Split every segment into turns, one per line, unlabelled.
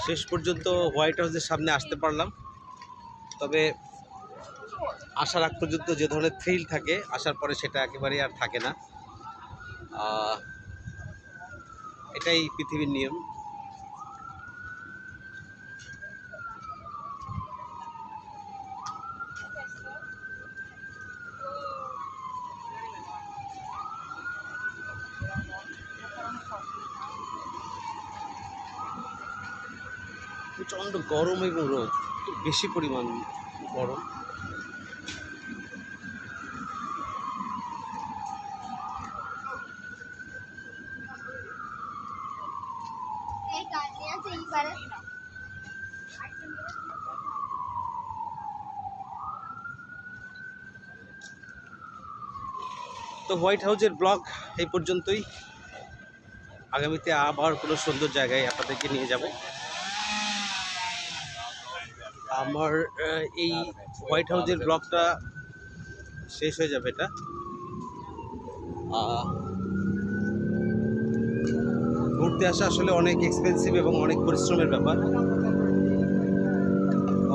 শেষ পর্যন্ত হোয়াইট হাউসের সামনে আসতে পারলাম। তবে আসার আগ পর্যন্ত যে ধরনের থ্রিল থাকে, আসার পরে সেটা একেবারেই আর থাকে না। এটাই পৃথিবীর নিয়ম। প্রচণ্ড গরম এবং রোদ, একটু বেশি পরিমাণ গরম। তো হোয়াইট হাউসের ব্লগ এই পর্যন্তই। আগামীতে আবার কোনো সুন্দর জায়গায় আপনাদেরকে নিয়ে যাব। আমার এই হোয়াইট হাউসের ব্লগটা শেষ হয়ে যাবে। এটা ঘুরতে আসা আসলে অনেক এক্সপেন্সিভ এবং অনেক পরিশ্রমের ব্যাপার।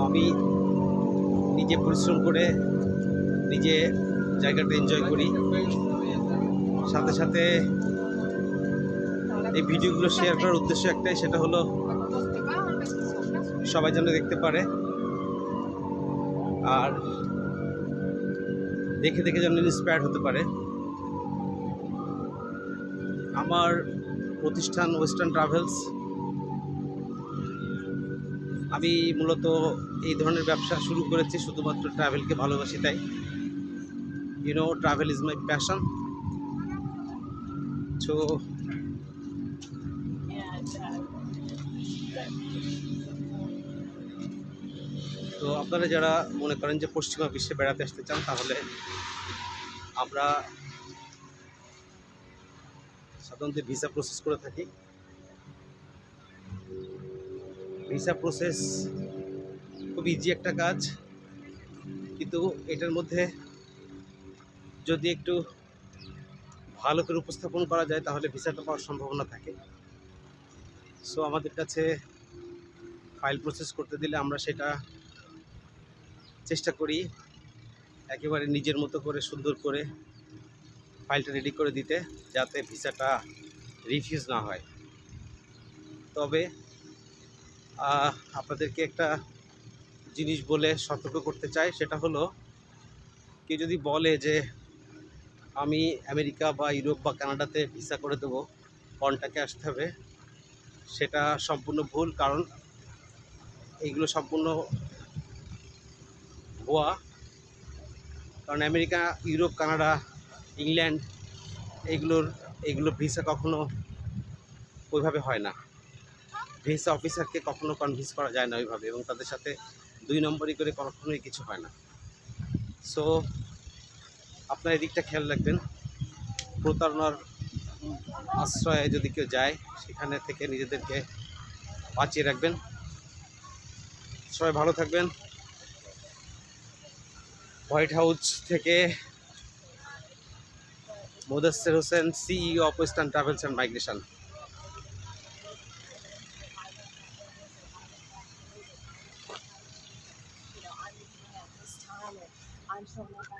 আমি নিজে পরিশ্রম করে নিজে জায়গাটা এনজয় করি, সাথে সাথে এই ভিডিওগুলো শেয়ার করার উদ্দেশ্য একটাই, সেটা হলো সবাই যেন দেখতে পারে আর দেখে দেখে যেন ইন্সপায়ার্ড হতে পারে। আমার প্রতিষ্ঠান ওয়েস্টার্ন ট্রাভেলস। আমি মূলত এই ধরনের ব্যবসা শুরু করেছি শুধুমাত্র ট্রাভেলকে ভালোবাসি তাই। Travel is my passion. So তো আপনারা যারা মনে করেন যে পশ্চিমা বিশ্বে বেড়াতে আসতে চান, তাহলে আমরা সাধারণত ভিসা প্রসেস করে থাকি। ভিসা প্রসেস খুব ইজি একটা কাজ, কিন্তু এটার মধ্যে যদি একটু ভালো করে উপস্থাপন করা যায় তাহলে ভিসাটা পাওয়ার সম্ভাবনা থাকে। সো আমাদের কাছে ফাইল প্রসেস করতে দিলে আমরা সেটা চেষ্টা করি একেবারে নিজের মতো করে সুন্দর করে ফাইলটা রেডি করে দিতে, যাতে ভিসাটা রিফিউজ না হয়। তবে আপনাদেরকে একটা জিনিস বলে সতর্ক করতে চাই, সেটা হলো কেউ যদি বলে যে আমি আমেরিকা বা ইউরোপ বা কানাডাতে ভিসা করে দেবো, কন্টাক্টে আসতে হবে, সেটা সম্পূর্ণ ভুল। কারণ এইগুলো সম্পূর্ণ ভুয়া। কারণ আমেরিকা, ইউরোপ, কানাডা, ইংল্যান্ড এগুলো ভিসা কখনো ওইভাবে হয় না। ভিসা অফিসারকে কখনো কনভিন্স করা যায় না ওইভাবে, এবং তাদের সাথে দুই নম্বরই করে কখনোই কিছু হয় না। সো আপনার এদিকটা খেয়াল রাখবেন। প্রতারণার আশ্রয়ে যদি কেউ যায়, সেখানে থেকে নিজেদেরকে বাঁচিয়ে রাখবেন। সবাই ভালো থাকবেন। হোয়াইট হাউস থেকে Mudassir Hossain, CEO of western travels and migration.
I'm showing up